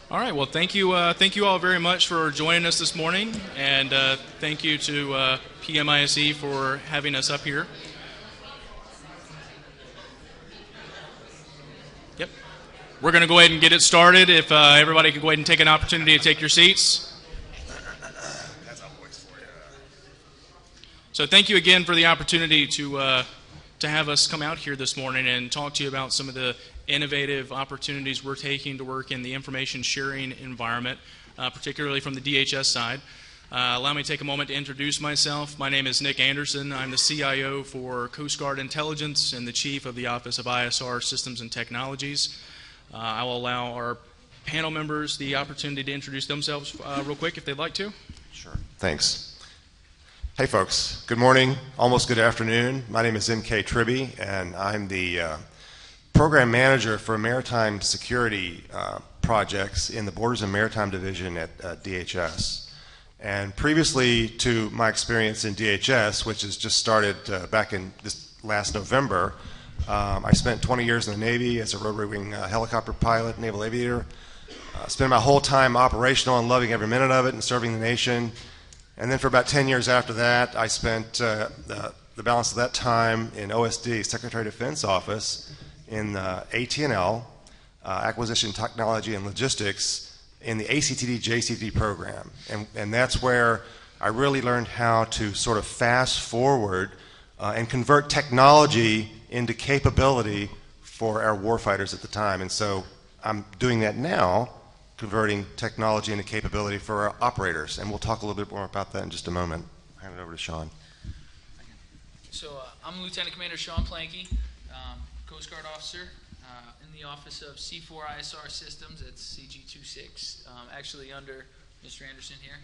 All right. Well, thank you all very much for joining us this morning, and thank you to PMISE for having us up here. Yep. We're going to go ahead and get it started. If everybody could go ahead and take an opportunity to take your seats. So thank you again for the opportunity to have us come out here this morning and talk to you about some of the innovative opportunities we're taking to work in the information sharing environment, particularly from the DHS side. Allow me to take a moment to introduce myself. My name is Nick Anderson. I'm the CIO for Coast Guard Intelligence and the Chief of the Office of ISR Systems and Technologies. I will allow our panel members the opportunity to introduce themselves real quick if they'd like to. Sure. Thanks. Hey folks, good morning, almost good afternoon. My name is M.K. Tribble, and I'm the Program Manager for Maritime Security projects in the Borders and Maritime Division at DHS. And previously to my experience in DHS, which has just started back in this last November, I spent 20 years in the Navy as a rotary wing helicopter pilot, naval aviator. Spent my whole time operational and loving every minute of it and serving the nation. And then for about 10 years after that, I spent the balance of that time in OSD, Secretary of Defense Office, in AT&L, Acquisition Technology and Logistics, in the ACTD JCT program. And that's where I really learned how to sort of fast forward and convert technology into capability for our warfighters at the time. And so I'm doing that now, converting technology into capability for our operators. And we'll talk a little bit more about that in just a moment. I'll hand it over to Sean. So I'm Lieutenant Commander Sean Planky, Coast Guard officer in the Office of C4 ISR Systems at CG26, actually under Mr. Anderson here.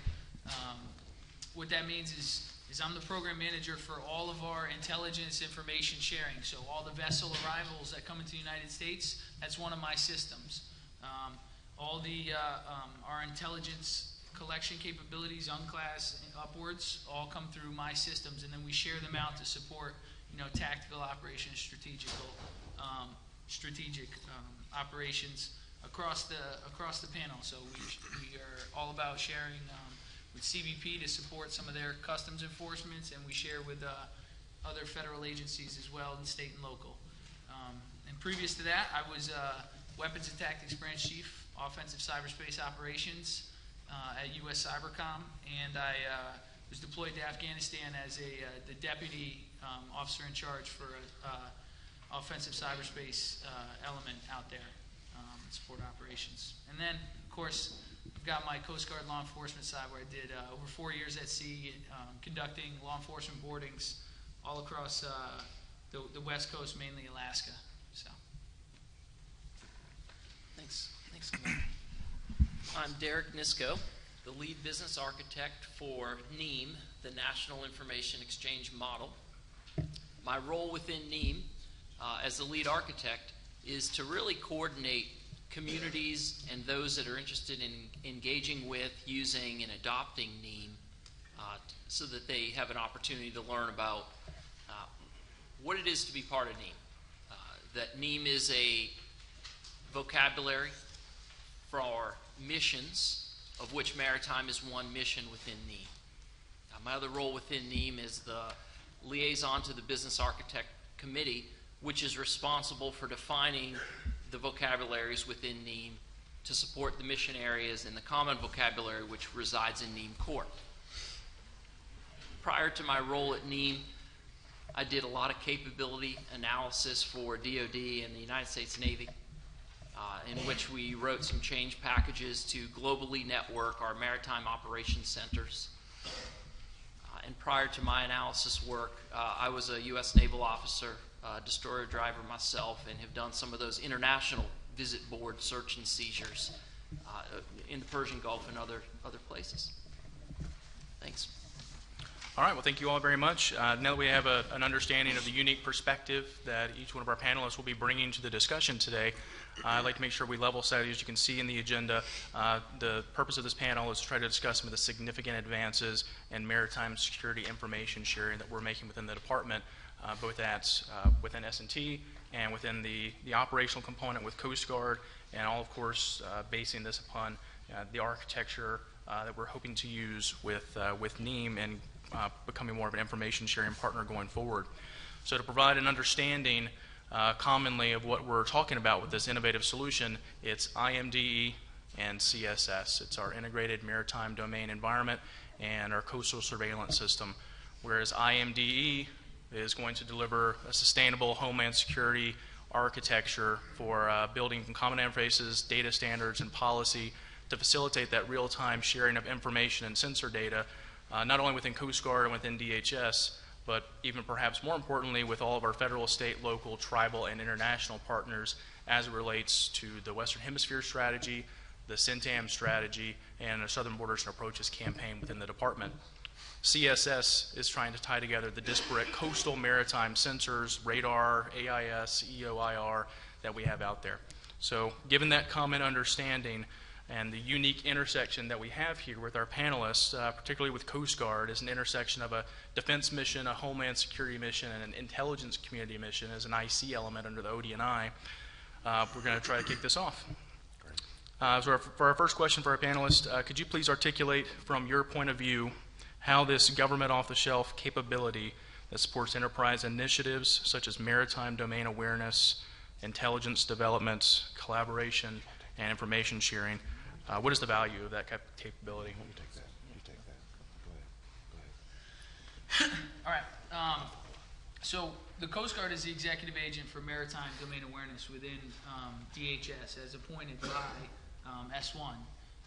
What that means is I'm the program manager for all of our intelligence information sharing. So all the vessel arrivals that come into the United States, that's one of my systems. All the our intelligence collection capabilities, UNCLAS upwards, all come through my systems, and then we share them out to support, tactical operations, strategic operations across the panel. So we are all about sharing with CBP to support some of their customs enforcements, and we share with other federal agencies as well, and state and local. And previous to that, I was Weapons and Tactics Branch Chief, Offensive Cyberspace Operations at US Cybercom, and I was deployed to Afghanistan as the deputy officer in charge for offensive cyberspace element out there, support operations. And then, of course, I've got my Coast Guard law enforcement side, where I did over 4 years at sea, conducting law enforcement boardings all across the West Coast, mainly Alaska. So, thanks, Commander. I'm Derek Nisco, the lead business architect for NIEM, the National Information Exchange Model. My role within NIEM as the lead architect is to really coordinate communities and those that are interested in engaging with, using, and adopting NIEM so that they have an opportunity to learn about what it is to be part of NIEM. That NIEM is a vocabulary for our missions, of which maritime is one mission within NIEM. My other role within NIEM is the liaison to the Business Architect Committee, which is responsible for defining the vocabularies within NIEM to support the mission areas and the common vocabulary which resides in NIEM Core. Prior to my role at NIEM, I did a lot of capability analysis for DoD and the United States Navy, in which we wrote some change packages to globally network our maritime operations centers. And prior to my analysis work, I was a U.S. naval officer, destroyer driver myself, and have done some of those international visit board search and seizures in the Persian Gulf and other places. Thanks. All right, well, thank you all very much. Now that we have an understanding of the unique perspective that each one of our panelists will be bringing to the discussion today, I'd like to make sure we level set. As you can see in the agenda, the purpose of this panel is to try to discuss some of the significant advances in maritime security information sharing that we're making within the department, both within S&T and within the operational component with Coast Guard, and all, of course, basing this upon the architecture that we're hoping to use with NIEM and becoming more of an information sharing partner going forward. So to provide an understanding commonly of what we're talking about with this innovative solution, it's IMDE and CSS. It's our integrated maritime domain environment and our coastal surveillance system, whereas IMDE is going to deliver a sustainable homeland security architecture for building common interfaces, data standards, and policy to facilitate that real-time sharing of information and sensor data, not only within Coast Guard and within DHS, but even perhaps more importantly with all of our federal, state, local, tribal, and international partners as it relates to the Western Hemisphere strategy, the CENTAM strategy, and the Southern Borders and Approaches campaign within the department. CSS is trying to tie together the disparate coastal maritime sensors, radar, AIS, EOIR that we have out there. So given that common understanding and the unique intersection that we have here with our panelists, particularly with Coast Guard, is an intersection of a defense mission, a homeland security mission, and an intelligence community mission as an IC element under the ODNI, we're going to try to kick this off. So for our first question for our panelists, could you please articulate from your point of view how this government off-the-shelf capability that supports enterprise initiatives such as maritime domain awareness, intelligence development, collaboration, and information sharing, what is the value of that capability? You take that. Go ahead. All right. So the Coast Guard is the executive agent for maritime domain awareness within DHS, as appointed by S1.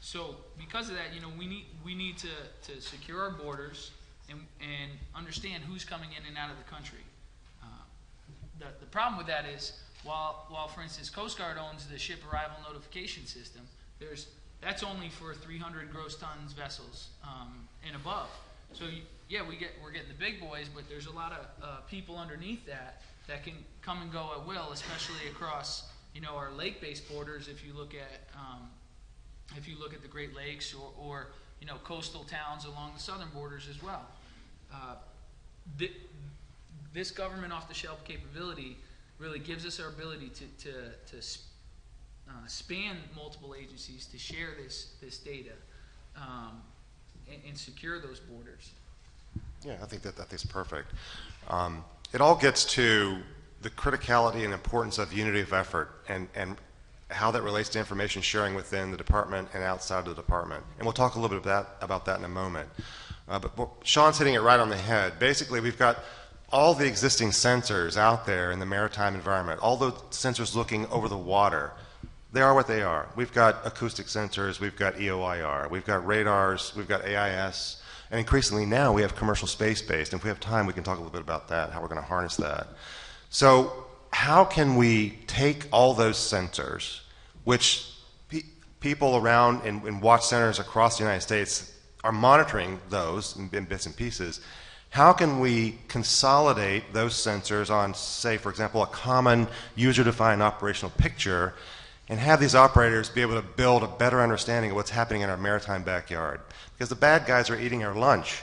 So because of that, we need to secure our borders and understand who's coming in and out of the country. The problem with that is while for instance Coast Guard owns the ship arrival notification system, that's only for 300 gross tons vessels and above. So yeah, we're getting the big boys, but there's a lot of people underneath that can come and go at will, especially across our lake-based borders. If you look at the Great Lakes or coastal towns along the southern borders as well. This government off-the-shelf capability really gives us our ability to span multiple agencies to share this data and secure those borders. Yeah, I think that's perfect. It all gets to the criticality and importance of unity of effort and how that relates to information sharing within the department and outside of the department. And we'll talk a little bit about that in a moment. But Sean's hitting it right on the head. Basically, we've got all the existing sensors out there in the maritime environment, all the sensors looking over the water. They are what they are. We've got acoustic sensors, we've got EOIR, we've got radars, we've got AIS, and increasingly now we have commercial space-based. And if we have time, we can talk a little bit about that, how we're going to harness that. So how can we take all those sensors, which people around in watch centers across the United States are monitoring those in bits and pieces, how can we consolidate those sensors on, say, for example, a common user-defined operational picture and have these operators be able to build a better understanding of what's happening in our maritime backyard? Because the bad guys are eating our lunch.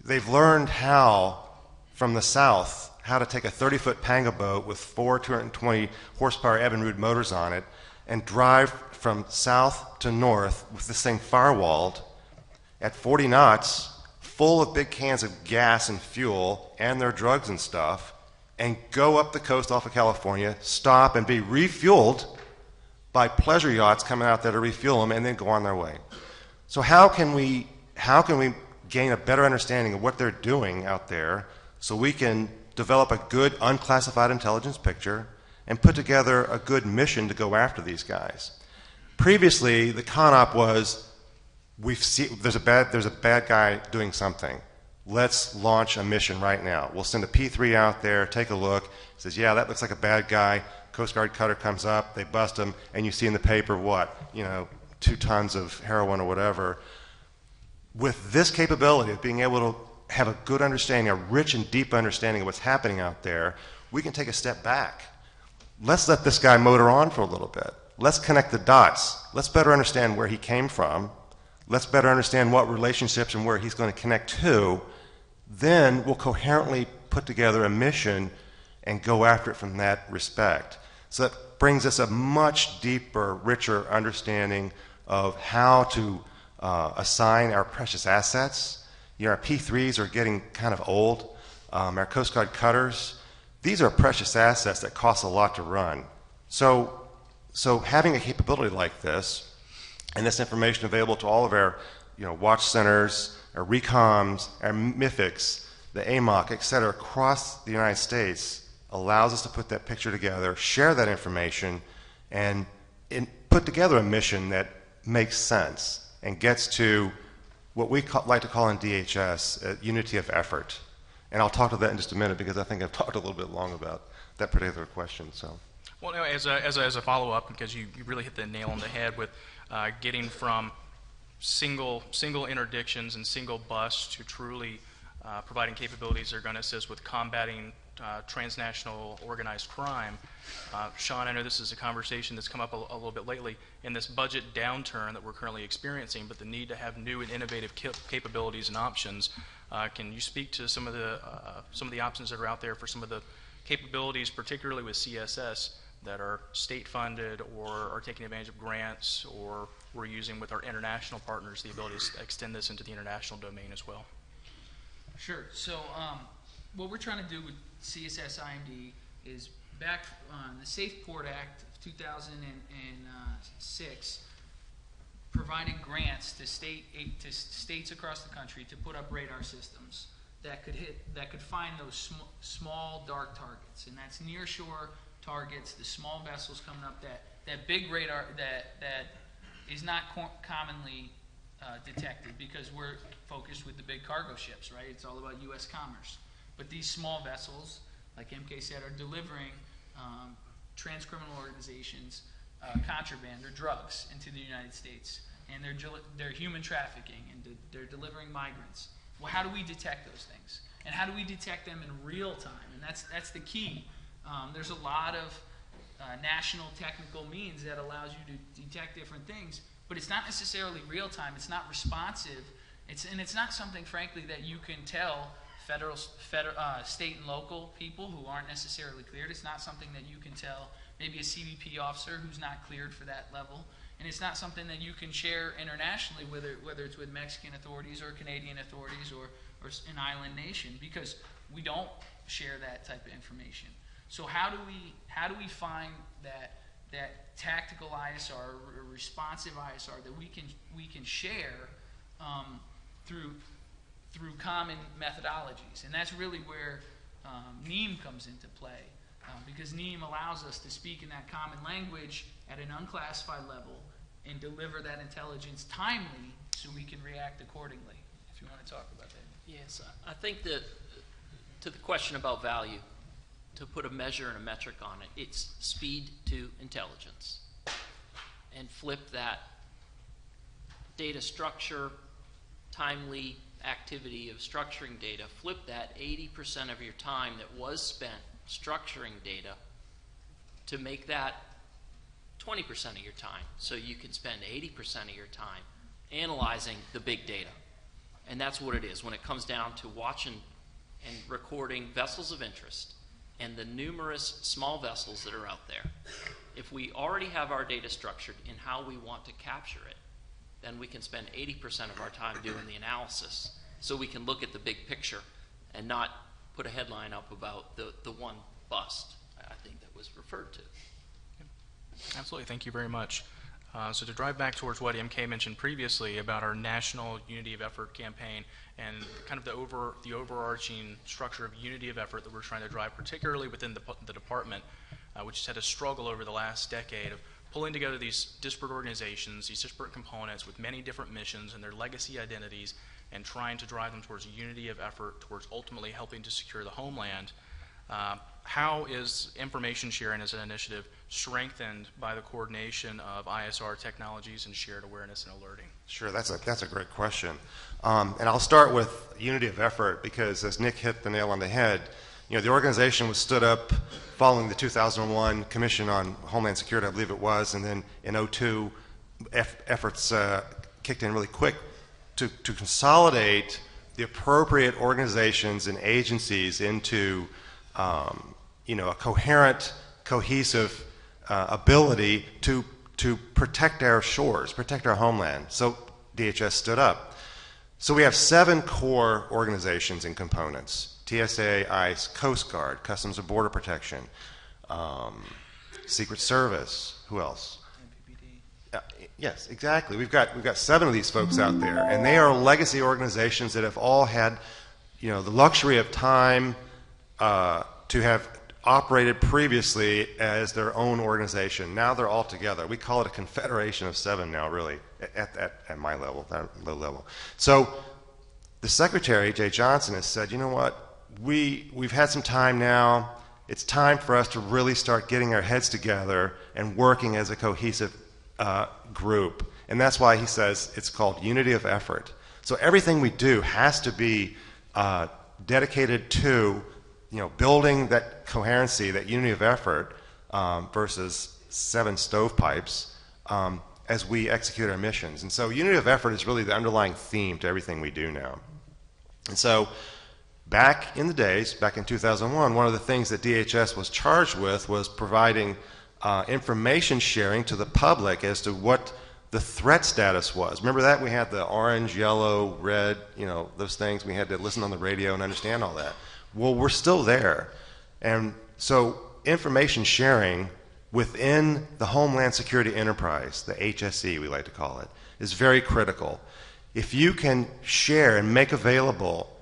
They've learned how, from the south, how to take a 30-foot panga boat with 4 220 horsepower Evinrude motors on it and drive from south to north with this thing firewalled at 40 knots, full of big cans of gas and fuel and their drugs and stuff, and go up the coast off of California, stop, and be refueled by pleasure yachts coming out there to refuel them and then go on their way. So how can we gain a better understanding of what they're doing out there so we can develop a good unclassified intelligence picture and put together a good mission to go after these guys? Previously, the con-op was, there's a bad guy doing something. Let's launch a mission right now. We'll send a P3 out there, take a look. It says, yeah, that looks like a bad guy. Coast Guard cutter comes up, they bust him, and you see in the paper what? 2 tons of heroin or whatever. With this capability of being able to have a good understanding, a rich and deep understanding of what's happening out there, we can take a step back. Let's let this guy motor on for a little bit. Let's connect the dots. Let's better understand where he came from. Let's better understand what relationships and where he's going to connect to. Then we'll coherently put together a mission and go after it from that respect. So that brings us a much deeper, richer understanding of how to assign our precious assets. You know, our P3s are getting kind of old. Our Coast Guard cutters, these are precious assets that cost a lot to run. So having a capability like this, and this information available to all of our watch centers, our RECOMs, our MIFICs, the AMOC, et cetera, across the United States, allows us to put that picture together, share that information, and put together a mission that makes sense and gets to what we like to call in DHS unity of effort. And I'll talk to that in just a minute because I think I've talked a little bit long about that particular question. So, well, no, as a follow-up, because you really hit the nail on the head with getting from single interdictions and single busts to truly providing capabilities that are going to assist with combating transnational organized crime. Sean, I know this is a conversation that's come up a little bit lately in this budget downturn that we're currently experiencing, but the need to have new and innovative capabilities and options. Can you speak to some of the options that are out there for some of the capabilities, particularly with CSS, that are state funded or are taking advantage of grants, or we're using with our international partners the ability to extend this into the international domain as well? Sure. So what we're trying to do with CSS IMD is back on the Safe Port Act of 2006, providing grants to states across the country to put up radar systems that could find those small dark targets, and that's nearshore targets, the small vessels coming up, that big radar that is not commonly detected because we're focused with the big cargo ships, right? It's all about U.S. commerce. But these small vessels, like MK said, are delivering transcriminal organizations contraband or drugs into the United States, and they're human trafficking, and they're delivering migrants. Well, how do we detect those things? And how do we detect them in real time? And that's the key. There's a lot of national technical means that allows you to detect different things, but it's not necessarily real time. It's not responsive. And it's not something, frankly, that you can tell state and local people who aren't necessarily cleared. It's not something that you can tell maybe a CBP officer who's not cleared for that level. And it's not something that you can share internationally, whether it's with Mexican authorities or Canadian authorities or an island nation, because we don't share that type of information. So how do we find that tactical ISR or responsive ISR that we can share through common methodologies? And that's really where NIEM comes into play, because NIEM allows us to speak in that common language at an unclassified level and deliver that intelligence timely so we can react accordingly. If you want to talk about that. Yes, I think that to the question about value, to put a measure and a metric on it, it's speed to intelligence. And flip that data structure, timely activity of structuring data, flip that 80% of your time that was spent structuring data to make that 20% of your time, so you can spend 80% of your time analyzing the big data. And that's what it is when it comes down to watching and recording vessels of interest and the numerous small vessels that are out there. If we already have our data structured in how we want to capture it, then we can spend 80% of our time doing the analysis, so we can look at the big picture and not put a headline up about the one bust, I think, that was referred to. Absolutely. Thank you very much. So to drive back towards what MK mentioned previously about our national unity of effort campaign and kind of the overarching structure of unity of effort that we're trying to drive, particularly within the department, which has had a struggle over the last decade of pulling together these disparate organizations, these disparate components with many different missions and their legacy identities, and trying to drive them towards a unity of effort, towards ultimately helping to secure the homeland. How is information sharing as an initiative strengthened by the coordination of ISR technologies and shared awareness and alerting? Sure, that's a great question. And I'll start with unity of effort because, as Nick hit the nail on the head, the organization was stood up following the 2001 Commission on Homeland Security, I believe it was, and then in 2002, efforts kicked in really quick to consolidate the appropriate organizations and agencies into a coherent, cohesive ability to protect our shores, protect our homeland. So DHS stood up. So we have 7 core organizations and components: TSA, ICE, Coast Guard, Customs and Border Protection, Secret Service. Who else? Yes, exactly. We've got 7 of these folks out there, and they are legacy organizations that have all had, the luxury of time to have operated previously as their own organization. Now they're all together. We call it a confederation of 7 now, really, at my level, that low level. So the Secretary, Jay Johnson, has said, you know what, we've had some time now. It's time for us to really start getting our heads together and working as a cohesive group. And that's why he says it's called unity of effort. So everything we do has to be dedicated to building that coherency, that unity of effort, versus 7 stovepipes as we execute our missions. And so unity of effort is really the underlying theme to everything we do now. And so back in the days, back in 2001, one of the things that DHS was charged with was providing information sharing to the public as to what the threat status was. Remember that? We had the orange, yellow, red, those things. We had to listen on the radio and understand all that. Well, we're still there. And so information sharing within the Homeland Security Enterprise, the HSE we like to call it, is very critical. If you can share and make available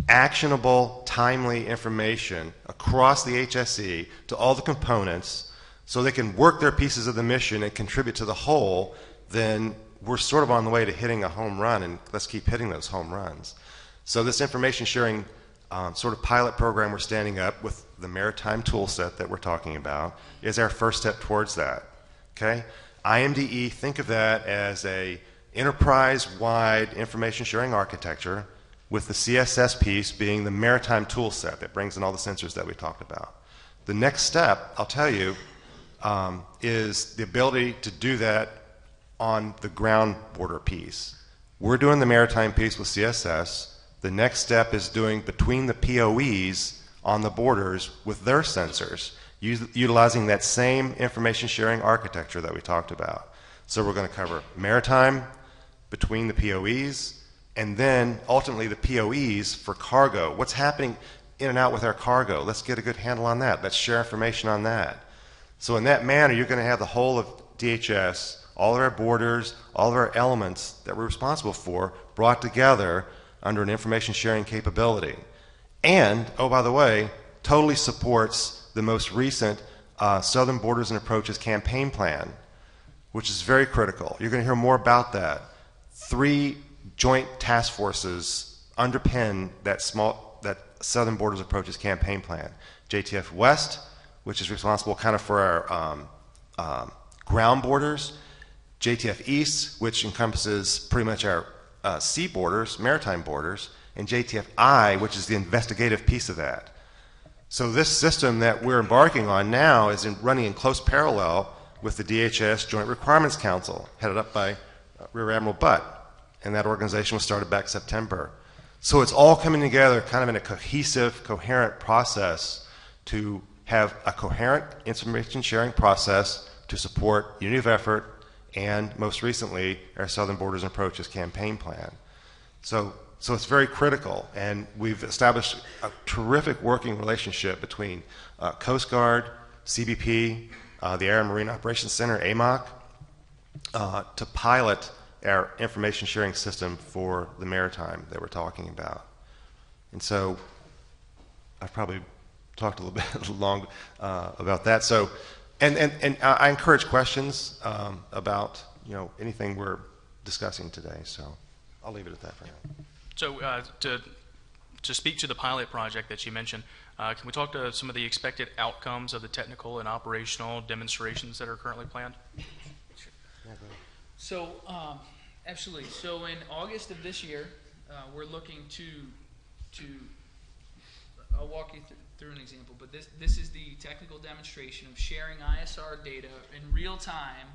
actionable, timely information across the HSE to all the components so they can work their pieces of the mission and contribute to the whole, then we're sort of on the way to hitting a home run, and let's keep hitting those home runs. So this information sharing sort of pilot program we're standing up with the Maritime tool set that we're talking about is our first step towards that. Okay? IMDE, think of that as a enterprise-wide information sharing architecture, with the CSS piece being the Maritime tool set that brings in all the sensors that we talked about. The next step, I'll tell you, is the ability to do that on the ground border piece. We're doing the Maritime piece with CSS. The next step is doing between the POEs on the borders with their sensors, utilizing that same information sharing architecture that we talked about. So we're going to cover Maritime between the POEs, and then ultimately the POEs for cargo. What's happening in and out with our cargo? Let's get a good handle on that. Let's share information on that. So in that manner, you're going to have the whole of DHS, all of our borders, all of our elements that we're responsible for brought together under an information sharing capability. And, oh, by the way, totally supports the most recent Southern Borders and Approaches campaign plan, which is very critical. You're going to hear more about that. 3 joint task forces underpin that Southern Borders Approaches campaign plan. JTF West, which is responsible kind of for our ground borders. JTF East, which encompasses pretty much our sea borders, maritime borders. And JTF I, which is the investigative piece of that. So this system that we're embarking on now is running in close parallel with the DHS Joint Requirements Council, headed up by Rear Admiral Butt. And that organization was started back September. So it's all coming together kind of in a cohesive, coherent process to have a coherent information sharing process to support unity of effort and, most recently, our Southern Borders and Approaches campaign plan. So it's very critical, and we've established a terrific working relationship between Coast Guard, CBP, the Air and Marine Operations Center, AMOC, to pilot our information sharing system for the Maritime that we're talking about. And so I've probably talked a little bit long about that. So, and I encourage questions about anything we're discussing today. So I'll leave it at that for now. So to speak to the pilot project that you mentioned, can we talk to some of the expected outcomes of the technical and operational demonstrations that are currently planned? Sure. So, absolutely. So in August of this year, we're looking to I'll walk you through an example, but this is the technical demonstration of sharing ISR data in real time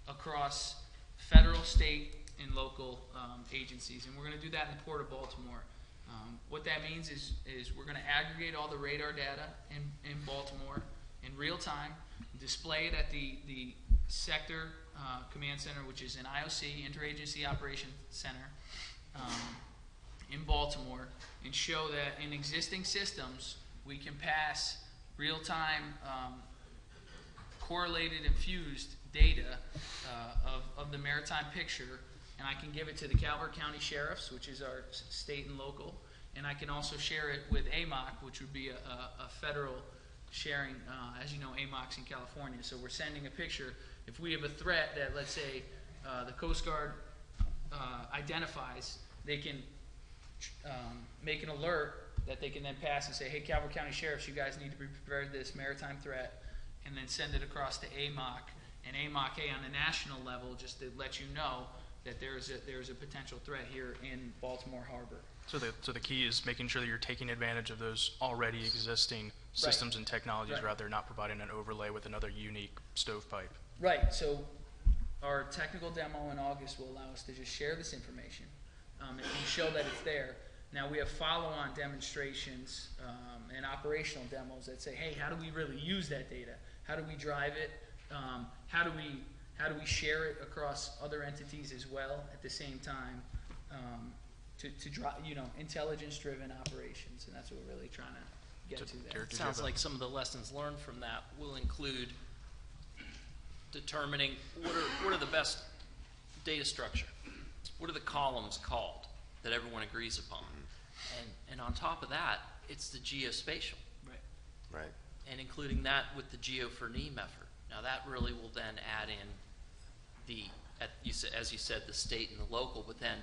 across federal, state, and local agencies, and we're going to do that in the Port of Baltimore. What that means is we're going to aggregate all the radar data in Baltimore in real time, display it at the sector command center, which is an IOC, Interagency Operations Center, in Baltimore, and show that in existing systems we can pass real-time correlated and fused data of the maritime picture, and I can give it to the Calvert County Sheriffs, which is our state and local, and I can also share it with AMOC, which would be a federal sharing. As you know, AMOC's in California, so we're sending a picture. If we have a threat that, let's say, the Coast Guard identifies, they can make an alert that they can then pass and say, hey, Calvert County Sheriffs, you guys need to be prepared for this maritime threat, and then send it across to AMOC, and AMOC on the national level, just to let you know that there's a potential threat here in Baltimore Harbor. So the key is making sure that you're taking advantage of those already existing systems and technologies, rather than not providing an overlay with another unique stovepipe. Right. So our technical demo in August will allow us to just share this information and show that it's there. Now we have follow-on demonstrations and operational demos that say, hey, how do we really use that data? How do we drive it? How do we share it across other entities as well at the same time? To drive, intelligence-driven operations, and that's what we're really trying to get to there. It sounds like some of the lessons learned from that will include determining what are the best data structure, what are the columns called that everyone agrees upon, and on top of that, it's the geospatial, Right. and including that with the Geo for NIEM effort. Now that really will then add in as you said, the state and the local, but then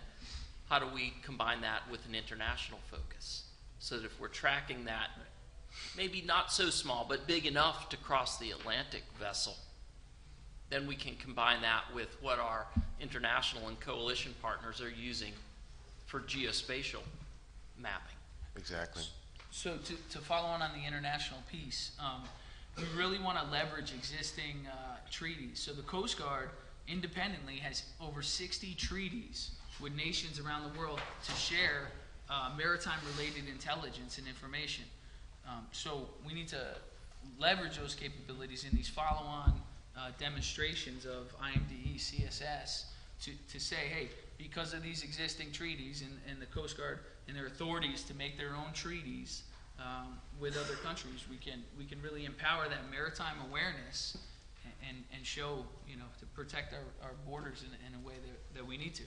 how do we combine that with an international focus so that if we're tracking that, maybe not so small, but big enough to cross the Atlantic vessel, then we can combine that with what our international and coalition partners are using for geospatial mapping. Exactly. So to follow on the international piece, we really want to leverage existing treaties. So the Coast Guard independently has over 60 treaties with nations around the world to share maritime-related intelligence and information. So we need to leverage those capabilities in these follow-on demonstrations of IMDE, CSS, to say, hey, because of these existing treaties and the Coast Guard and their authorities to make their own treaties with other countries, we can really empower that maritime awareness and show, to protect our borders in a way that we need to.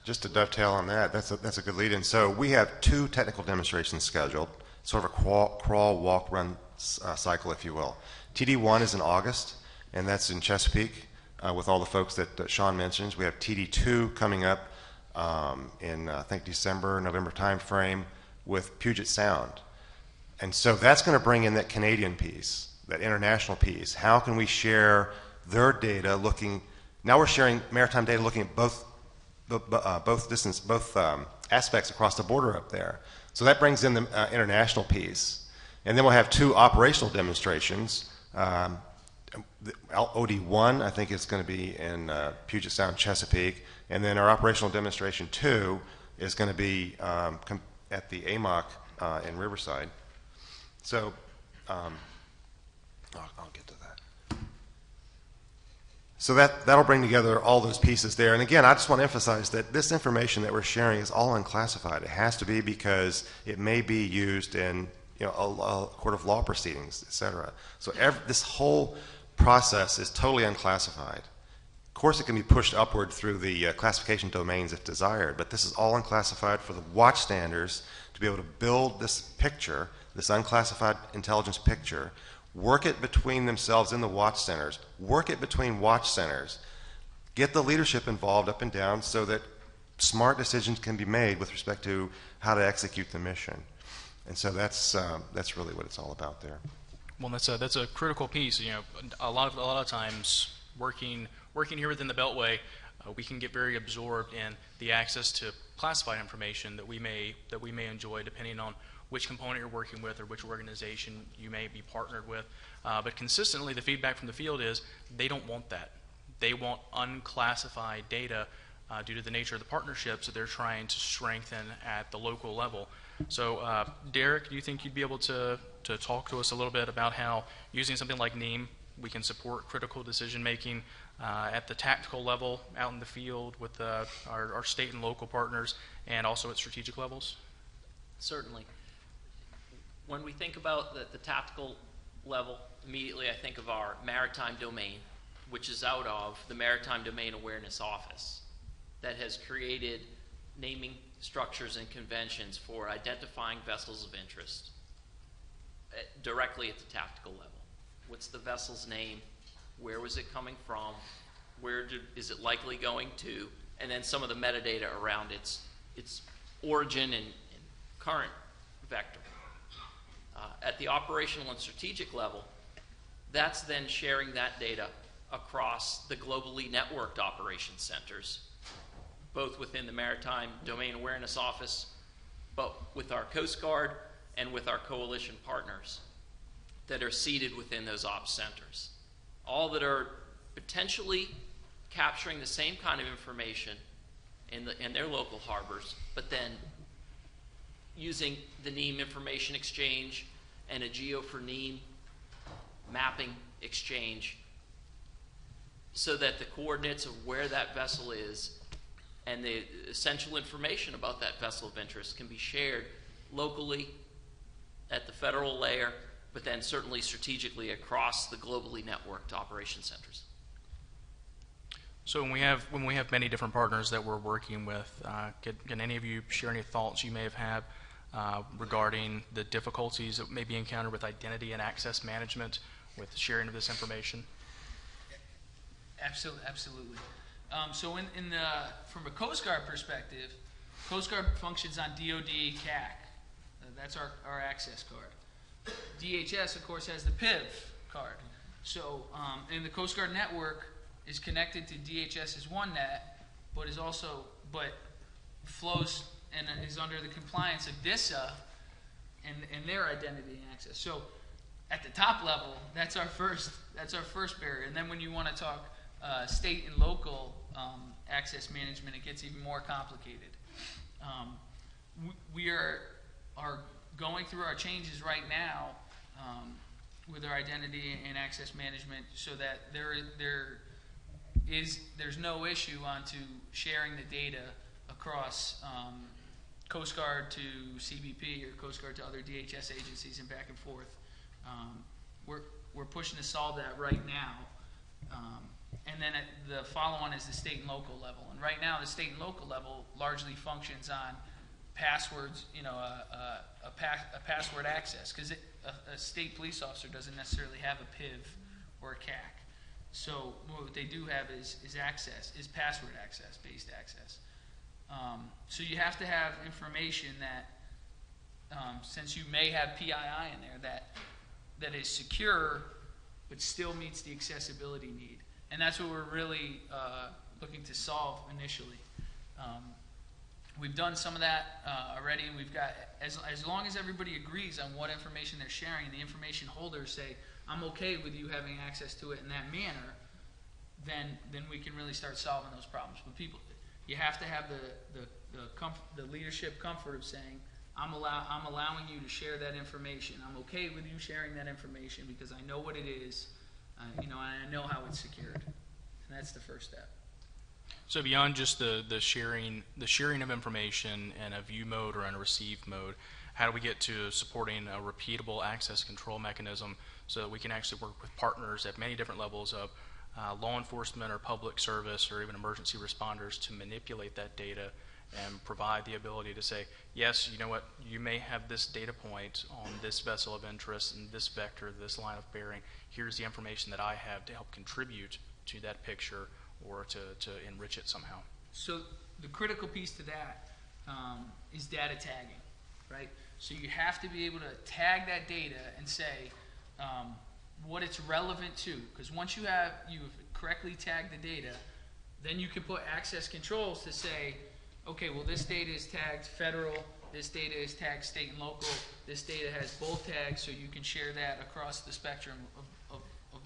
Just to dovetail on that, that's a good lead-in. So we have 2 technical demonstrations scheduled, sort of a crawl, walk, run cycle, if you will. TD1 is in August, and that's in Chesapeake with all the folks that Sean mentions. We have TD2 coming up in, I think, December, November timeframe with Puget Sound. And so that's going to bring in that Canadian piece, that international piece. How can we share their data now we're sharing maritime data looking at both aspects across the border up there. So that brings in the international piece. And then we'll have 2 operational demonstrations. OD1, I think, is going to be in Puget Sound, Chesapeake. And then our operational demonstration 2 is going to be at the AMOC in Riverside. So I'll get to that. So that'll bring together all those pieces there. And again, I just want to emphasize that this information that we're sharing is all unclassified. It has to be because it may be used in a court of law proceedings, et cetera. So this whole process is totally unclassified. Of course, it can be pushed upward through the classification domains if desired, but this is all unclassified for the watchstanders to be able to build this picture, this unclassified intelligence picture, work it between themselves in the watch centers, work it between watch centers, get the leadership involved up and down so that smart decisions can be made with respect to how to execute the mission. And so that's really what it's all about there. Well, that's a critical piece. A lot of times working here within the Beltway, we can get very absorbed in the access to classified information that we may enjoy, depending on which component you're working with or which organization you may be partnered with. But consistently, the feedback from the field is they don't want that. They want unclassified data due to the nature of the partnerships that they're trying to strengthen at the local level. So, Derek, do you think you'd be able to talk to us a little bit about how using something like NIEM, we can support critical decision making at the tactical level, out in the field with our state and local partners, and also at strategic levels? Certainly. When we think about the tactical level, immediately I think of our maritime domain, which is out of the Maritime Domain Awareness Office, that has created naming structures and conventions for identifying vessels of interest directly at the tactical level. What's the vessel's name? Where was it coming from? Is it likely going to? And then some of the metadata around its origin and current vector. At the operational and strategic level, that's then sharing that data across the globally networked operations centers, both within the Maritime Domain Awareness Office, but with our Coast Guard and with our coalition partners that are seated within those ops centers. All that are potentially capturing the same kind of information in their local harbors, but then using the NIEM information exchange and a Geo for NIEM mapping exchange so that the coordinates of where that vessel is and the essential information about that vessel of interest can be shared locally at the federal layer, but then certainly strategically across the globally networked operation centers. So when we have many different partners that we're working with, can any of you share any thoughts you may have had regarding the difficulties that may be encountered with identity and access management with sharing of this information? Absolutely. So from a Coast Guard perspective, Coast Guard functions on DoD CAC. That's our access card. DHS, of course, has the PIV card. So, and the Coast Guard network is connected to DHS's OneNet, but flows and is under the compliance of DISA and their identity and access. So, at the top level, that's our first barrier. And then when you want to talk state and local access management, it gets even more complicated. We are going through our changes right now with our identity and access management, so that there's no issue onto sharing the data across Coast Guard to CBP or Coast Guard to other DHS agencies and back and forth. We're pushing to solve that right now. And then the follow-on is the state and local level. And right now, the state and local level largely functions on passwords, a password access, because a state police officer doesn't necessarily have a PIV or a CAC. So what they do have is password access, based access. So you have to have information that, since you may have PII in there, that is secure but still meets the accessibility need. And that's what we're really looking to solve initially. We've done some of that already, and we've got, as long as everybody agrees on what information they're sharing, and the information holders say, I'm okay with you having access to it in that manner, then we can really start solving those problems. But you have to have the leadership comfort of saying, I'm allowing you to share that information. I'm okay with you sharing that information because I know what it is, and I know how it's secured. And that's the first step. So beyond just the sharing of information in a view mode or in a receive mode, how do we get to supporting a repeatable access control mechanism so that we can actually work with partners at many different levels of law enforcement or public service or even emergency responders to manipulate that data and provide the ability to say, yes, you know what, you may have this data point on this vessel of interest and this vector, this line of bearing. Here's the information that I have to help contribute to that picture or to enrich it somehow. So the critical piece to that is data tagging, right? So you have to be able to tag that data and say what it's relevant to, because once you've correctly tagged the data, then you can put access controls to say, okay, well, this data is tagged federal, this data is tagged state and local, this data has both tags, so you can share that across the spectrum of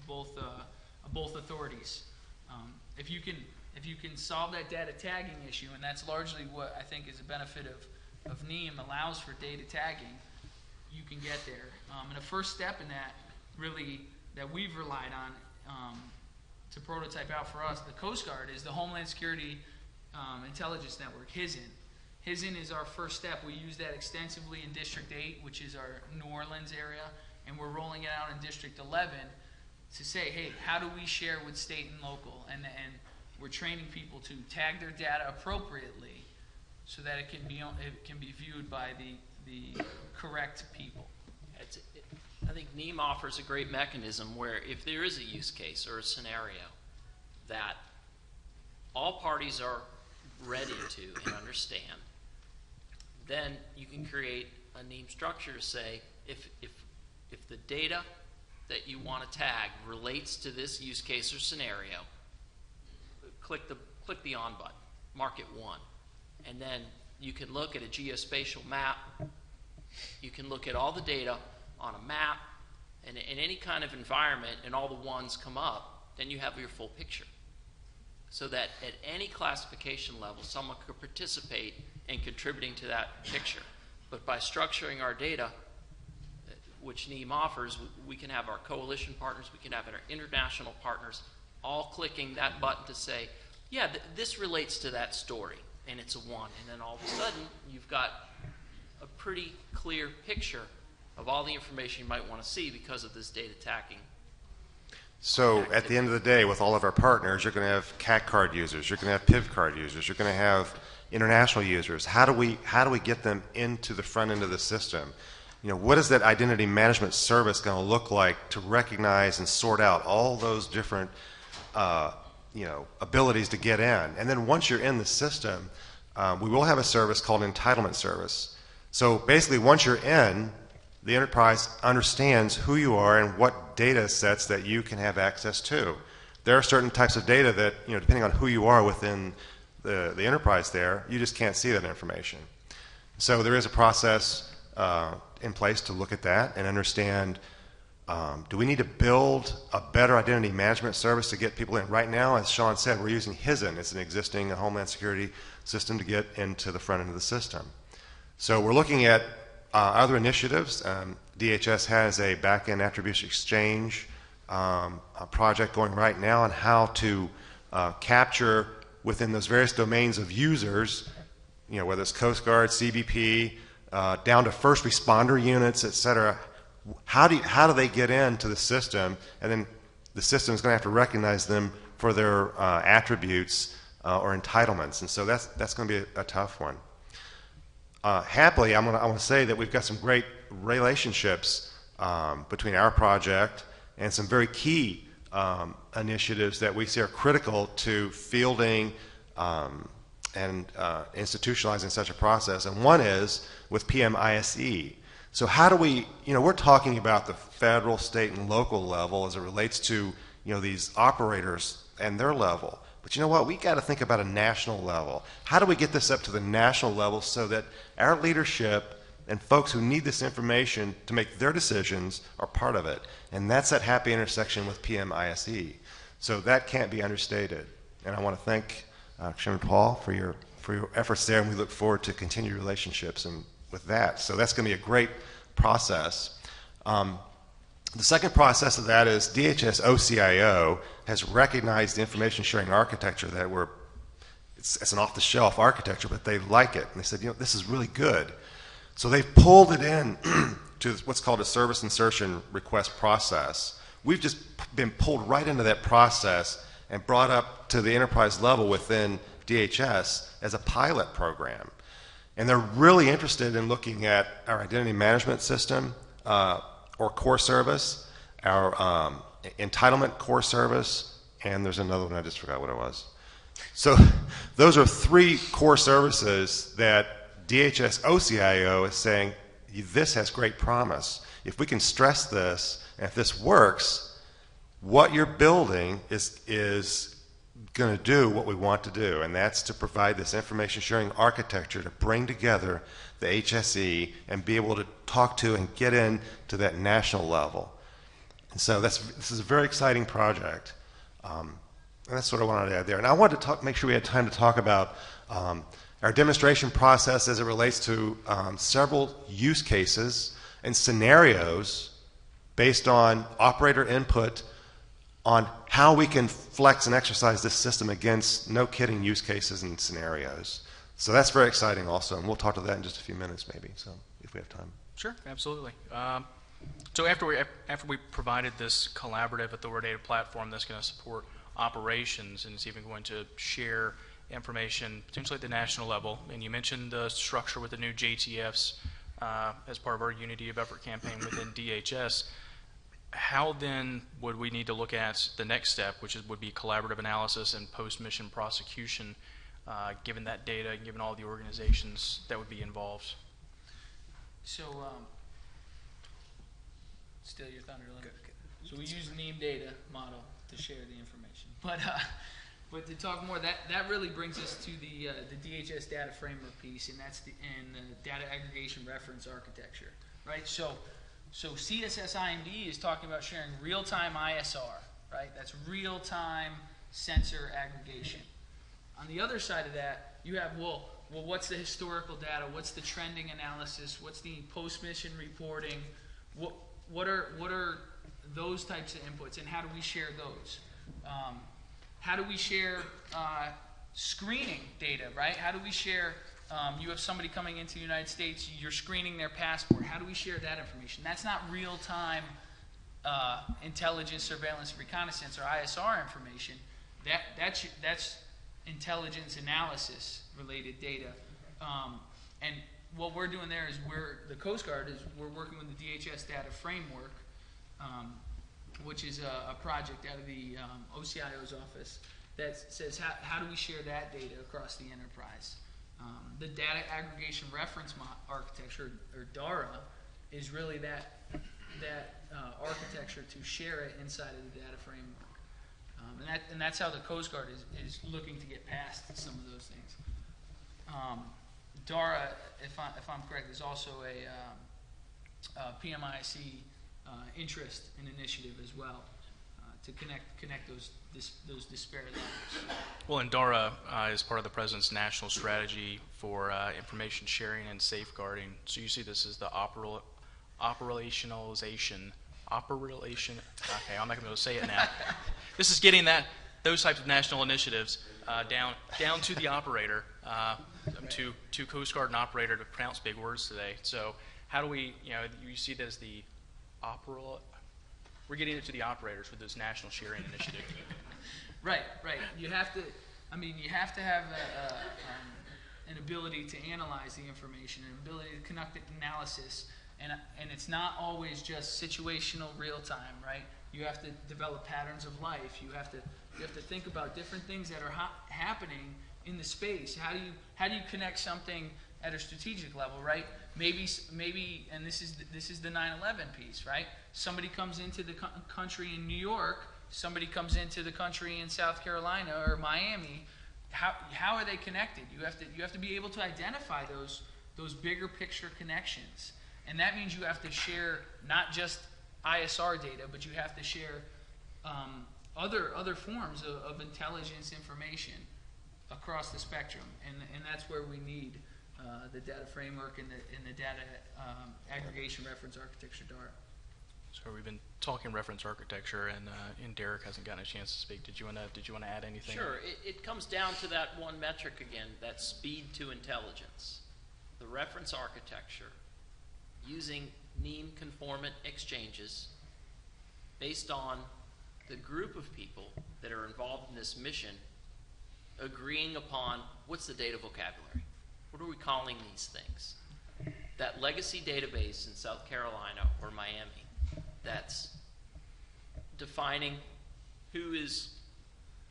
both authorities. If you can if you can solve that data tagging issue, and that's largely what I think is a benefit of NIEM, allows for data tagging, you can get there. And the first step in that, really, that we've relied on to prototype out for us, the Coast Guard, is the Homeland Security Intelligence Network, HISN. HISN is our first step. We use that extensively in District 8, which is our New Orleans area, and we're rolling it out in District 11 to say, hey, how do we share with state and local? And we're training people to tag their data appropriately so that it can be viewed by the correct people. I think NIEM offers a great mechanism where if there is a use case or a scenario that all parties are ready to and understand, then you can create a NIEM structure to say if the data that you want to tag relates to this use case or scenario, click the on button, mark it 1, and then you can look at a geospatial map. You can look at all the data on a map and in any kind of environment, and all the ones come up. Then you have your full picture, so that at any classification level, someone could participate in contributing to that picture. But by structuring our data, which NIEM offers, we can have our coalition partners, we can have our international partners, all clicking that button to say, yeah, this relates to that story, and it's a 1. And then all of a sudden, you've got a pretty clear picture of all the information you might want to see because of this data tagging. So at the end of the day, with all of our partners, you're going to have CAC card users, you're going to have PIV card users, you're going to have international users. How do we get them into the front end of the system? What is that identity management service going to look like to recognize and sort out all those different abilities to get in? And then once you're in the system, we will have a service called entitlement service. So basically, once you're in, the enterprise understands who you are and what data sets that you can have access to. There are certain types of data that, depending on who you are within the enterprise there, you just can't see that information. So there is a process in place to look at that and understand, do we need to build a better identity management service to get people in? Right now, as Sean said, we're using HISN. It's an existing Homeland Security system to get into the front end of the system. So we're looking at other initiatives. DHS has a back-end attribution exchange a project going right now on how to capture within those various domains of users, whether it's Coast Guard, CBP, down to first responder units, et cetera. How do they get into the system? And then the system is going to have to recognize them for their attributes or entitlements. And so that's going to be a tough one. Happily, I want to say that we've got some great relationships between our project and some very key initiatives that we see are critical to fielding and institutionalizing such a process. And one is with PMISE. So how do we, we're talking about the federal, state, and local level as it relates to, these operators and their level. But you know what? We got to think about a national level. How do we get this up to the national level so that our leadership and folks who need this information to make their decisions are part of it? And that's that happy intersection with PMISE. So that can't be understated. And I want to thank Chairman Paul for your efforts there, and we look forward to continued relationships and with that. So that's going to be a great process. The second process of that is DHS OCIO has recognized the information sharing architecture that it's an off-the-shelf architecture, but they like it. And they said, this is really good. So they've pulled it in to what's called a service insertion request process. We've just been pulled right into that process and brought up to the enterprise level within DHS as a pilot program. And they're really interested in looking at our identity management system or core service, our entitlement core service, and there's another one, I just forgot what it was. So those are 3 core services that DHS OCIO is saying, this has great promise. If we can stress this, and if this works, what you're building is going to do what we want to do, and that's to provide this information sharing architecture to bring together the HSE and be able to talk to and get in to that national level. And so this is a very exciting project. And that's what I wanted to add there. And I wanted to make sure we had time to talk about our demonstration process as it relates to several use cases and scenarios based on operator input on how we can flex and exercise this system against no-kidding use cases and scenarios. So that's very exciting also, and we'll talk to that in just a few minutes maybe, so if we have time. Sure, absolutely. So after we provided this collaborative authoritative platform that's going to support operations, and it's even going to share information potentially at the national level, and you mentioned the structure with the new JTFs as part of our Unity of Effort campaign within DHS, how then would we need to look at the next step, which would be collaborative analysis and post-mission prosecution, given that data, given all the organizations that would be involved? So, steal your thunder a little bit. So we use NIEM data model to share the information. But to talk more, that really brings us to the DHS Data Framework piece, and that's the data aggregation reference architecture, right? So CSSIMD is talking about sharing real-time ISR, right? That's real-time sensor aggregation. On the other side of that, you have, well, what's the historical data? What's the trending analysis? What's the post-mission reporting? What are those types of inputs, and how do we share those? How do we share screening data, right? How do we share, you have somebody coming into the United States, you're screening their passport. How do we share that information? That's not real-time intelligence, surveillance, reconnaissance, or ISR information. That's intelligence analysis related data. And what we're doing there is the Coast Guard we're working with the DHS Data Framework, which is a project out of the OCIO's office that says how do we share that data across the enterprise. The data aggregation reference architecture, or DARA, is really that architecture to share it inside of the data framework. And that's how the Coast Guard is looking to get past some of those things. DARA, if I'm correct, is also a PMIC interest and initiative as well, to connect those disparate levels. Well, and DARA is part of the President's national strategy for information sharing and safeguarding. So you see this as the operationalization. Okay, I'm not going to be able to say it now. This is getting those types of national initiatives down to the operator, to Coast Guard and operator to pronounce big words today. So how do we, you see that as the we're getting it to the operators with this national sharing initiative. Right. You have to have an ability to analyze the information, an ability to conduct analysis, and it's not always just situational real time, right? You have to develop patterns of life. You have to think about different things that are happening in the space. How do you connect something at a strategic level, right? Maybe, and this is the 9/11 piece, right? Somebody comes into the country in New York. Somebody comes into the country in South Carolina or Miami. How are they connected? You have to be able to identify those bigger picture connections, and that means you have to share not just ISR data, but you have to share other forms of intelligence information across the spectrum, and that's where we need the data framework and the data aggregation reference architecture, DARA. So we've been talking reference architecture, and Derek hasn't gotten a chance to speak. Did you want to add anything? Sure. It comes down to that one metric again, that speed to intelligence. The reference architecture using NIEM conformant exchanges based on the group of people that are involved in this mission agreeing upon what's the data vocabulary. What are we calling these things? That legacy database in South Carolina or Miami that's defining who is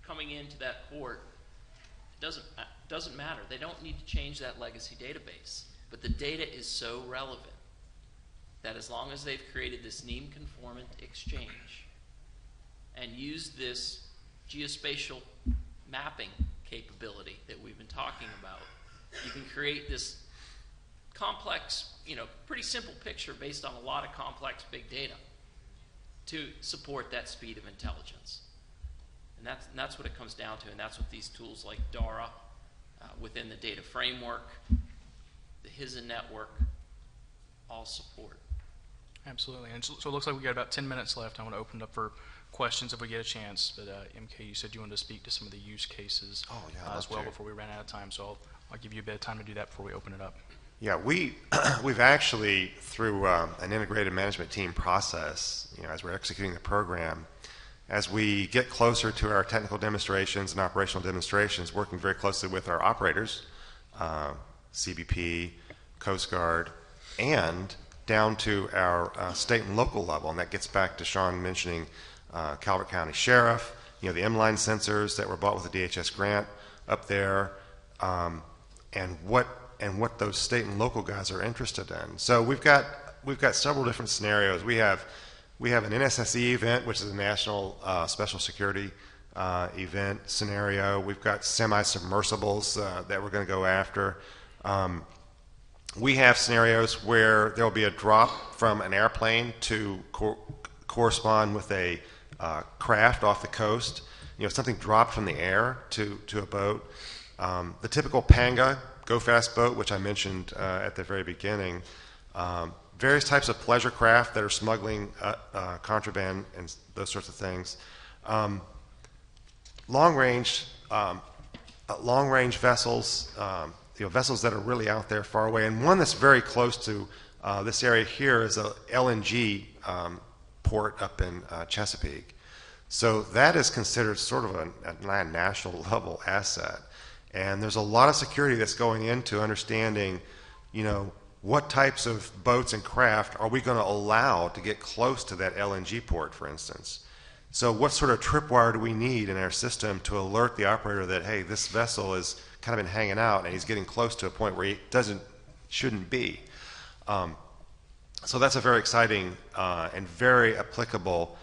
coming into that port, doesn't matter. They don't need to change that legacy database. But the data is so relevant that as long as they've created this NIEM conformant exchange and used this geospatial mapping capability that we've been talking about, you can create this complex, pretty simple picture based on a lot of complex big data to support that speed of intelligence. And that's what it comes down to, and that's what these tools like DARA, within the data framework, the HISA network, all support. Absolutely. And so it looks like we got about 10 minutes left. I want to open it up for questions if we get a chance. But MK, you said you wanted to speak to some of the use cases as well before we ran out of time. So I'll give you a bit of time to do that before we open it up. Yeah, we've actually, through an integrated management team process, as we're executing the program, as we get closer to our technical demonstrations and operational demonstrations, working very closely with our operators, CBP, Coast Guard, and down to our state and local level, and that gets back to Sean mentioning Calvert County Sheriff, the M-line sensors that were bought with the DHS grant up there, and what those state and local guys are interested in. So we've got several different scenarios. We have an NSSE event, which is a national special security event scenario. We've got semi-submersibles that we're going to go after. We have scenarios where there will be a drop from an airplane to correspond with a craft off the coast. Something dropped from the air to a boat. The typical Panga go fast boat, which I mentioned at the very beginning. Various types of pleasure craft that are smuggling contraband and those sorts of things. Long range vessels. Vessels that are really out there far away, and one that's very close to this area here is a LNG port up in Chesapeake. So that is considered sort of a national level asset, and there's a lot of security that's going into understanding, what types of boats and craft are we going to allow to get close to that LNG port, for instance. So what sort of tripwire do we need in our system to alert the operator that, hey, this vessel is kind of been hanging out and he's getting close to a point where he shouldn't be. So that's a very exciting and very applicable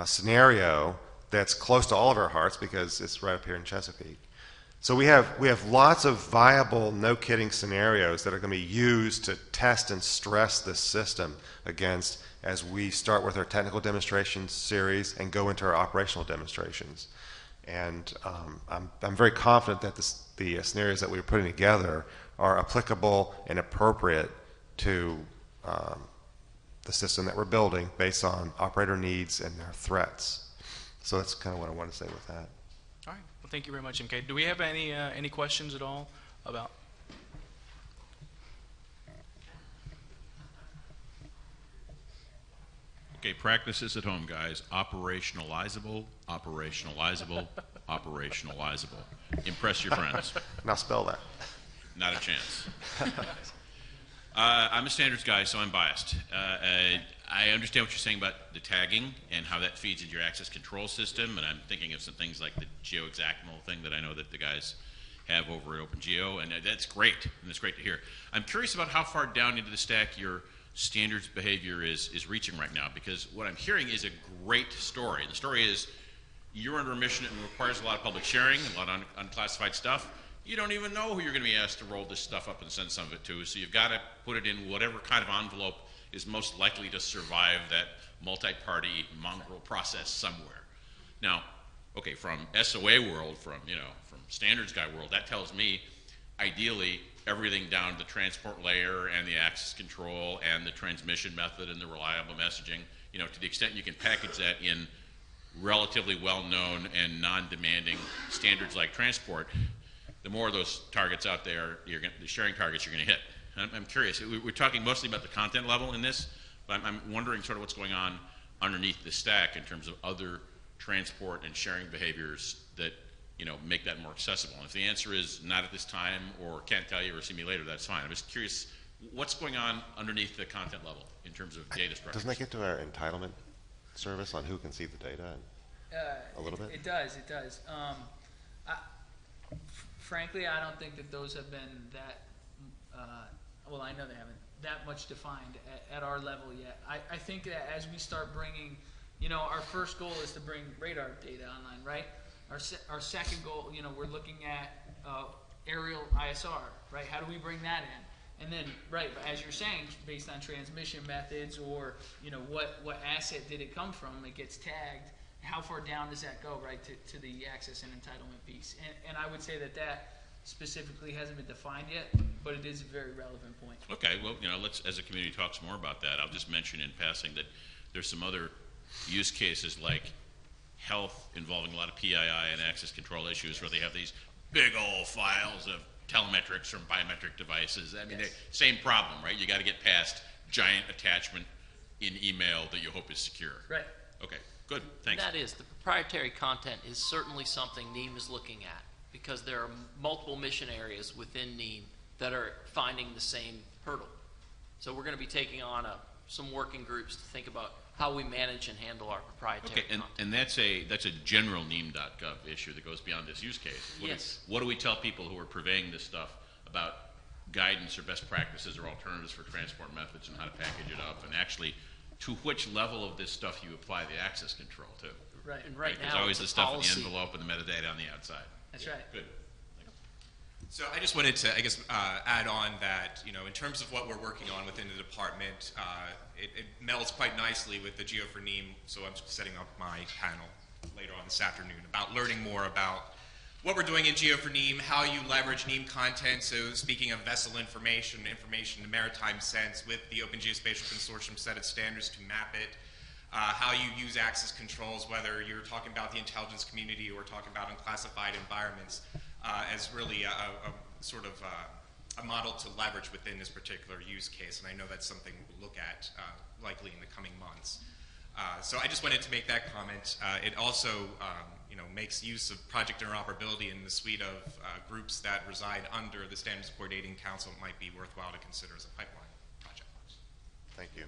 scenario that's close to all of our hearts because it's right up here in Chesapeake. So we have lots of viable, no-kidding scenarios that are going to be used to test and stress this system against as we start with our technical demonstration series and go into our operational demonstrations. And I'm very confident that the scenarios that we're putting together are applicable and appropriate to the system that we're building based on operator needs and their threats. So that's kind of what I want to say with that. All right. Well, thank you very much, MK. Do we have any questions at all about? Okay, practice this at home, guys. Operationalizable, operationalizable, operationalizable. Impress your friends. Now spell that. Not a chance. I'm a standards guy, so I'm biased. I understand what you're saying about the tagging and how that feeds into your access control system, and I'm thinking of some things like the GeoExactable thing that I know that the guys have over at OpenGeo, and that's great, and it's great to hear. I'm curious about how far down into the stack your standards behavior is reaching right now, because what I'm hearing is a great story. The story is you're under a mission that requires a lot of public sharing, a lot of unclassified stuff. You don't even know who you're going to be asked to roll this stuff up and send some of it to, so you've got to put it in whatever kind of envelope is most likely to survive that multi-party mongrel process somewhere. Now, okay, from SOA world, from standards guy world, that tells me ideally everything down to the transport layer and the access control and the transmission method and the reliable messaging, to the extent you can package that in relatively well-known and non-demanding standards like transport, the more of those targets out there, the sharing targets you're going to hit. I'm curious. We're talking mostly about the content level in this, but I'm wondering sort of what's going on underneath the stack in terms of other transport and sharing behaviors that make that more accessible. And if the answer is not at this time or can't tell you or see me later, that's fine. I'm just curious what's going on underneath the content level in terms of data structures. Doesn't that get to our entitlement service on who can see the data a little bit? It does. Frankly, I don't think that those have been that, well, I know they haven't, that much defined at our level yet. I think that as we start bringing, our first goal is to bring radar data online, right? Our second goal, we're looking at aerial ISR, right? How do we bring that in? And then, right, as you're saying, based on transmission methods or, what asset did it come from, it gets tagged. how far down does that go, right, to the access and entitlement piece? And I would say that specifically hasn't been defined yet, but it is a very relevant point. Okay, well, let's, as a community, talk some more about that. I'll just mention in passing that there's some other use cases like health involving a lot of PII and access control issues where they have these big old files of telemetrics from biometric devices. I mean, same problem, right? You got to get past giant attachment in email that you hope is secure. Right. Okay, good, thanks. And that is, the proprietary content is certainly something NIEM is looking at, because there are multiple mission areas within NIEM that are finding the same hurdle. So we're going to be taking on some working groups to think about how we manage and handle our proprietary content. And that's a general NIEM.gov issue that goes beyond this use case. What do we tell people who are purveying this stuff about guidance or best practices or alternatives for transport methods and how to package it up, and actually to which level of this stuff you apply the access control to? Right. And right There's now, always the it's stuff policy. in the envelope and the metadata on the outside. That's right. Good. So I just wanted to, add on that, in terms of what we're working on within the department, it melds quite nicely with the Geo for NIEM, so I'm setting up my panel later on this afternoon about learning more about what we're doing in Geo for NIEM, how you leverage NIEM content, so speaking of vessel information in the maritime sense, with the Open Geospatial Consortium set of standards to map it, how you use access controls, whether you're talking about the intelligence community or talking about unclassified environments, as really a model to leverage within this particular use case. And I know that's something we'll look at likely in the coming months. So I just wanted to make that comment. It also makes use of project interoperability in the suite of groups that reside under the Standards Coordinating Council. It might be worthwhile to consider as a pipeline project. Thank you.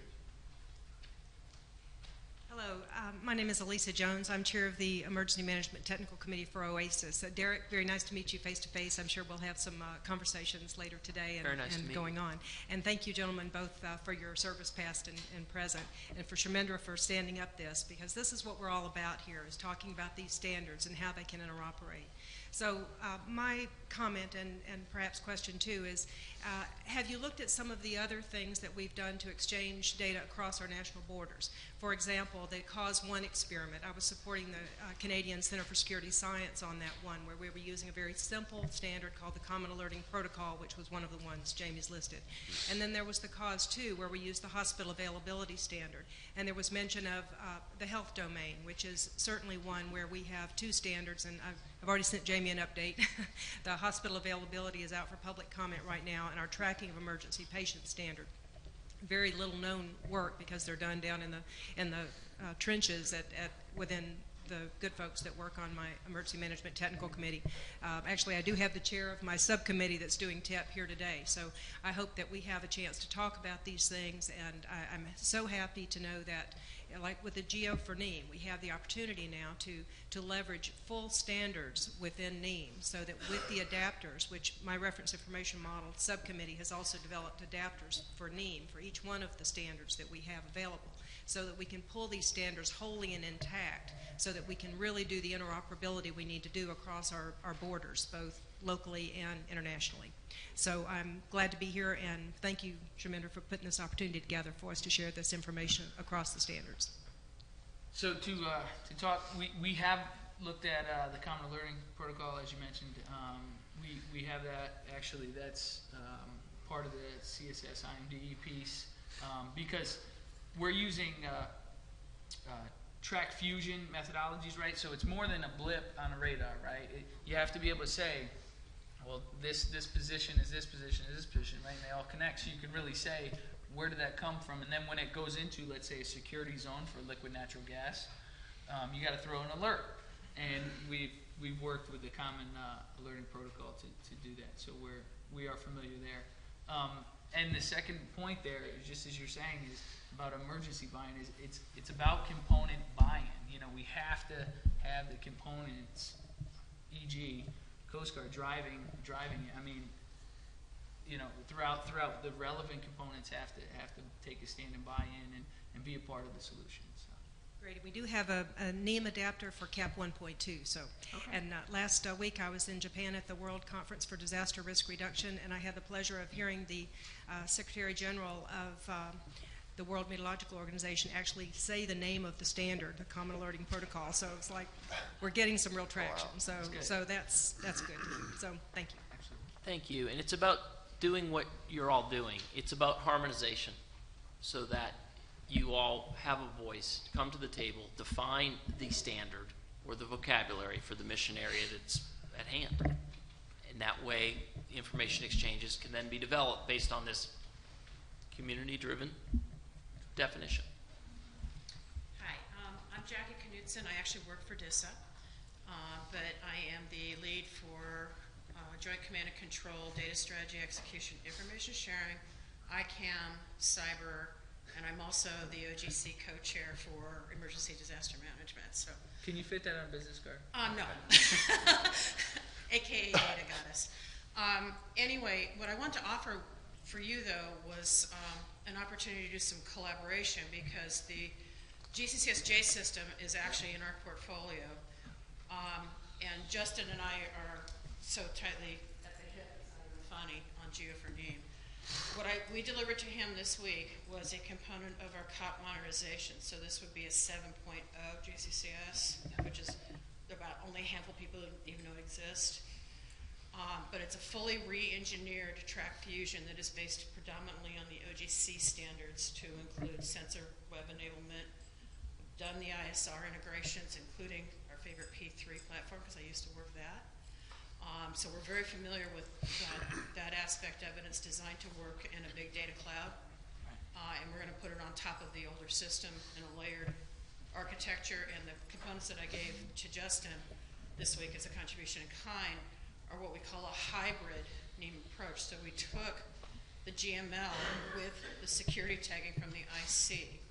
Hello, my name is Elisa Jones. I'm chair of the Emergency Management Technical Committee for OASIS. Derek, very nice to meet you face to face. I'm sure we'll have some conversations later today and going on. And thank you, gentlemen, both for your service past and present, and for Sharmendra for standing up this, because this is what we're all about here, is talking about these standards and how they can interoperate. So my comment and perhaps question too is, have you looked at some of the other things that we've done to exchange data across our national borders? For example, the Cause1 experiment. I was supporting the Canadian Center for Security Science on that one, where we were using a very simple standard called the Common Alerting Protocol, which was one of the ones Jamie's listed. And then there was the Cause2, where we used the Hospital Availability Standard. And there was mention of the health domain, which is certainly one where we have two standards, and I've already sent Jamie an update. The hospital availability is out for public comment right now, and our tracking of emergency patient standard. Very little known work, because they're done down in the trenches within the good folks that work on my Emergency Management Technical Committee. Actually, I do have the chair of my subcommittee that's doing TEP here today, so I hope that we have a chance to talk about these things, and I'm so happy to know that, like with the Geo for NIEM, we have the opportunity now to leverage full standards within NIEM, so that with the adapters, which my reference information model subcommittee has also developed adapters for NIEM for each one of the standards that we have available, so that we can pull these standards wholly and intact, so that we can really do the interoperability we need to do across our borders, both locally and internationally. So I'm glad to be here, and thank you, Sharmendra, for putting this opportunity together for us to share this information across the standards. So to talk, we have looked at the Common Alerting Protocol, as you mentioned. We have that, actually, that's part of the CSS IMDE piece, because we're using track fusion methodologies, right? So it's more than a blip on a radar, right? You have to be able to say, well, this position is this position is this position, right? And they all connect, so you can really say, where did that come from? And then when it goes into, let's say, a security zone for liquid natural gas, you got to throw an alert. And we've worked with the Common Alerting Protocol to do that, so we are familiar there. And the second point there, just as you're saying, is about emergency buy-in. It's about component buy-in. You know, we have to have the components, e.g., Coast Guard driving it. I mean, you know, throughout the relevant components have to take a stand and buy in and be a part of the solution. So. Great. We do have a NIEM adapter for CAP 1.2. So, okay. And last week I was in Japan at the World Conference for Disaster Risk Reduction, and I had the pleasure of hearing the Secretary General of the World Meteorological Organization actually say the name of the standard, the Common Alerting Protocol. So it's like we're getting some real traction. So that's good. So thank you. Thank you. And it's about doing what you're all doing. It's about harmonization so that you all have a voice, come to the table, define the standard or the vocabulary for the mission area that's at hand. And that way, information exchanges can then be developed based on this community-driven definition. Hi, I'm Jackie Knudsen. I actually work for DISA, but I am the lead for Joint Command and Control, Data Strategy, Execution, Information Sharing, ICAM, Cyber, and I'm also the OGC co-chair for Emergency Disaster Management. So, Can you fit that on a business card? no, AKA Data Goddess. Anyway, what I want to offer for you though was an opportunity to do some collaboration because the GCCSJ system is actually in our portfolio, and Justin and I are so tightly at the hip, it's not even funny, on Geo for NIEM. What we delivered to him this week was a component of our COP modernization. So this would be a 7.0 GCCS, which is about only a handful of people who even know it exists. But it's a fully re-engineered track fusion that is based predominantly on the OGC standards to include sensor web enablement. We've done the ISR integrations, including our favorite P3 platform, because I used to work that. So we're very familiar with that aspect of it. It's designed to work in a big data cloud, and we're going to put it on top of the older system in a layered architecture. And the components that I gave to Justin this week as a contribution in kind are what we call a hybrid NIEM approach. So we took the GML with the security tagging from the IC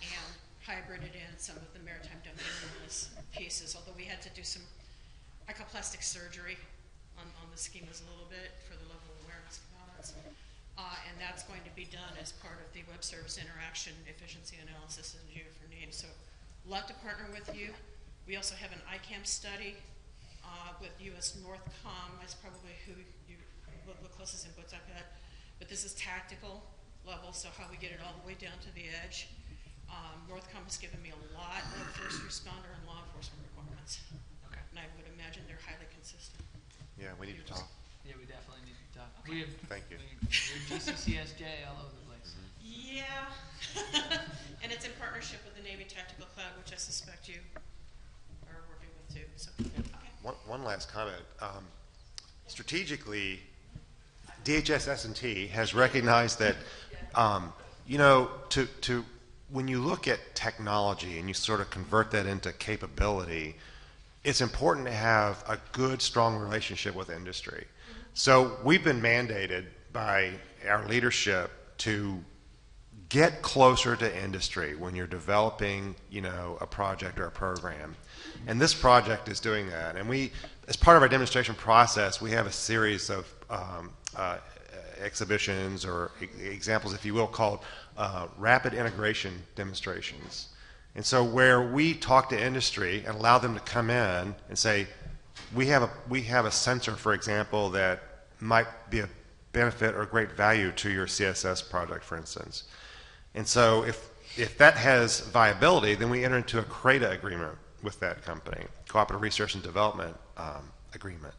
and hybrided in some of the maritime domain awareness pieces, although we had to do some I call plastic surgery on the schemas a little bit for the level of awareness components. And that's going to be done as part of the web service interaction efficiency analysis in Geo for NIEM. So love to partner with you. We also have an ICAM study with US Northcom. That's probably who you look closest in boots I've had. But this is tactical level, so how we get it all the way down to the edge. Northcom has given me a lot of first responder and law enforcement requirements. And I would imagine they're highly consistent. Yeah, we need to talk. Yeah, we definitely need to talk. Okay. Thank you. We're GCCSJ all over the place. Yeah. And it's in partnership with the Navy Tactical Cloud, which I suspect you are working with too. So, okay. One last comment. Strategically, DHS S&T has recognized that, when you look at technology and you sort of convert that into capability, it's important to have a good, strong relationship with industry. So we've been mandated by our leadership to get closer to industry when you're developing, a project or a program. And this project is doing that. And we, as part of our demonstration process, we have a series of exhibitions or examples, if you will, called rapid integration demonstrations. And so where we talk to industry and allow them to come in and say, we have a sensor, for example, that might be a benefit or great value to your CSS project, for instance. And so if that has viability, then we enter into a CRADA agreement with that company, Cooperative Research and Development Agreement.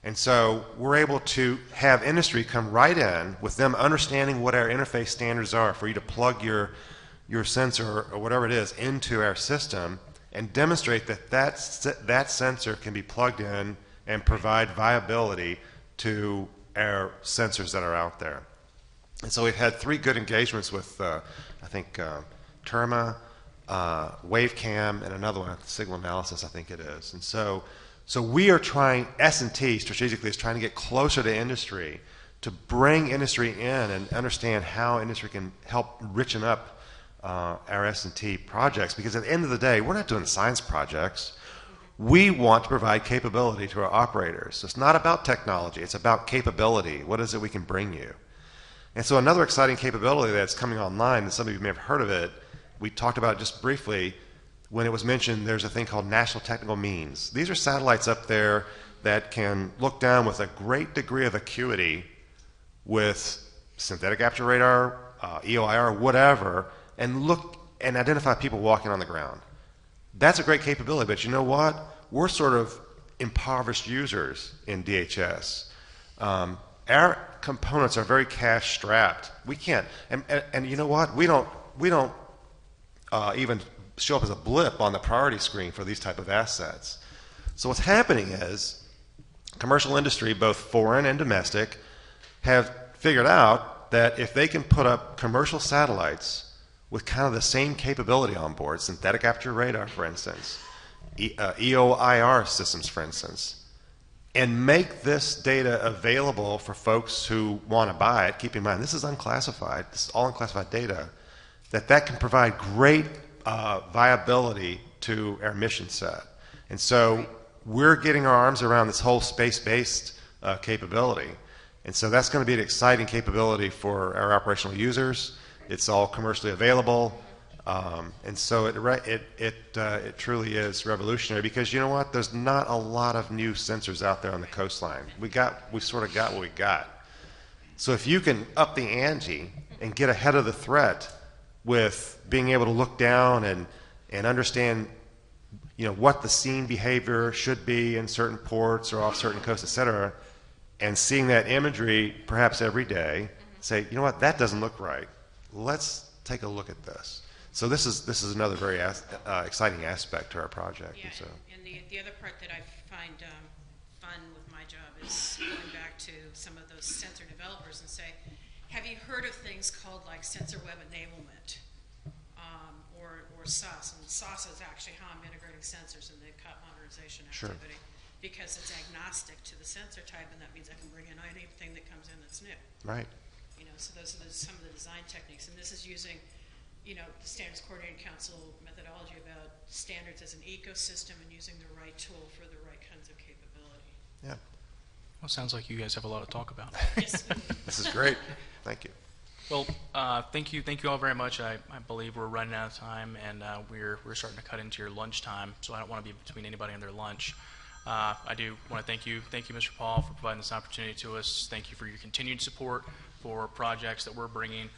And so we're able to have industry come right in with them understanding what our interface standards are for you to plug your sensor or whatever it is into our system and demonstrate that sensor can be plugged in and provide viability to our sensors that are out there. And so we've had 3 good engagements with, I think, Terma, WaveCam, and another one, Signal Analysis, I think it is. And so we are trying, S&T strategically is trying to get closer to industry to bring industry in and understand how industry can help richen up our S&T projects, because at the end of the day, we're not doing science projects. We want to provide capability to our operators. So it's not about technology, it's about capability. What is it we can bring you? And so another exciting capability that's coming online, and some of you may have heard of it, we talked about it just briefly when it was mentioned, there's a thing called National Technical Means. These are satellites up there that can look down with a great degree of acuity with synthetic aperture radar, EOIR, whatever, and look and identify people walking on the ground. That's a great capability, but you know what? We're sort of impoverished users in DHS. Our components are very cash strapped. We can't, and you know what? We don't even show up as a blip on the priority screen for these type of assets. So what's happening is commercial industry, both foreign and domestic, have figured out that if they can put up commercial satellites with kind of the same capability on board, synthetic aperture radar, for instance, EOIR systems, for instance, and make this data available for folks who want to buy it, keep in mind, this is unclassified, this is all unclassified data, that can provide great viability to our mission set. And so we're getting our arms around this whole space-based capability. And so that's going to be an exciting capability for our operational users. It's all commercially available. And so it truly is revolutionary, because you know what? There's not a lot of new sensors out there on the coastline. We sort of got what we got. So if you can up the ante and get ahead of the threat with being able to look down and understand, you know, what the scene behavior should be in certain ports or off certain coasts, et cetera, and seeing that imagery perhaps every day, say, you know what, that doesn't look right. Let's take a look at this. So this is another very exciting aspect to our project. Yeah, and the other part that I find fun with my job is going back to some of those sensor developers and say, have you heard of things called like sensor web enablement, or SAS? And SAS is actually how I'm integrating sensors in the cut modernization activity. Sure. Because it's agnostic to the sensor type, and that means I can bring in anything that comes in that's new. Right. You know, so those are some of the design techniques, and this is using, you know, the Standards Coordinating Council methodology about standards as an ecosystem and using the right tool for the right kinds of capability. Yeah. Well, sounds like you guys have a lot to talk about. Yes. This is great. Thank you. Well, thank you all very much. I believe we're running out of time, and we're starting to cut into your lunch time, so I don't want to be between anybody and their lunch. I do want to thank you, Mr. Paul, for providing this opportunity to us. Thank you for your continued support for projects that we're bringing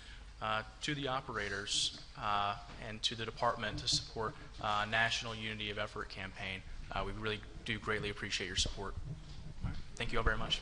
to the operators and to the department to support National Unity of Effort campaign. We really do greatly appreciate your support. All right. Thank you all very much.